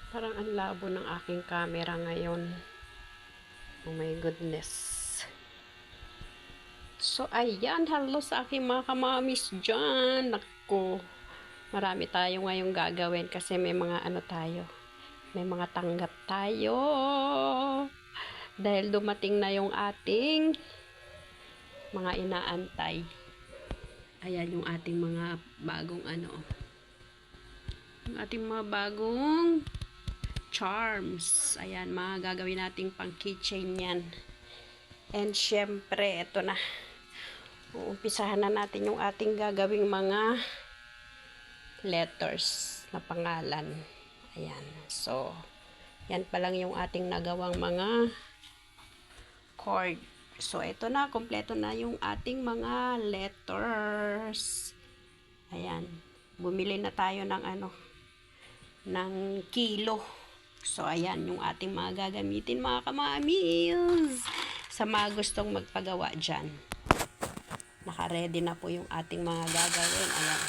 Parang ang labo ng aking camera ngayon. Oh my goodness. So, ayan. Hello sa aking mga kamamis dyan. Naku. Marami tayo ngayong gagawin kasi may mga ano tayo. May mga tanggap tayo. Dahil dumating na yung ating mga inaantay. Ayan yung ating mga bagong ano. Yung ating mga bagong charms. Ayan, mga gagawin nating pang keychain yan. And syempre, eto na. Uumpisahan na natin yung ating gagawing mga letters na pangalan. Ayan. So, yan pa lang yung ating nagawang mga chord. So, eto na. Kompleto na yung ating mga letters. Ayan. Bumili na tayo ng ano, ng kilo. So, ayan yung ating mga gagamitin, mga kamamis. Sa mga gustong magpagawa dyan. Naka-ready na po yung ating mga gagawin. Ayan.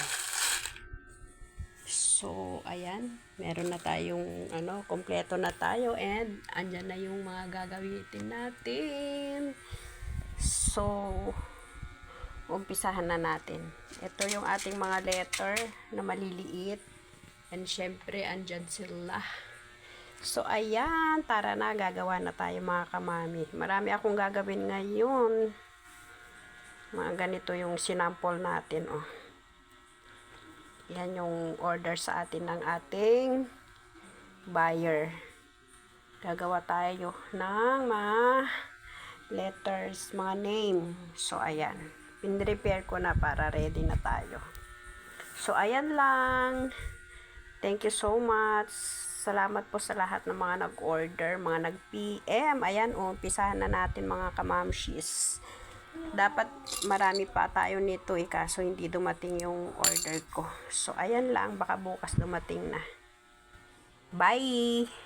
So, ayan. Meron na tayong, ano, kompleto na tayo. And, andyan na yung mga gagamitin natin. So, umpisahan na natin. Ito yung ating mga letter na maliliit. And, syempre, andyan sila. So, ayan. Tara na. Gagawa na tayo, mga kamami. Marami akong gagawin ngayon. Mga ganito yung sinample natin, oh. Yan yung order sa atin ng ating buyer. Gagawa tayo ng mga letters, mga name. So, ayan. Pin-repair ko na para ready na tayo. So, ayan lang. Thank you so much. Salamat po sa lahat ng mga nag-order, mga nag-PM. Ayan, umpisahan na natin, mga kamamshis. Dapat marami pa tayo nito kaso hindi dumating yung order ko. So, ayan lang. Baka bukas dumating na. Bye!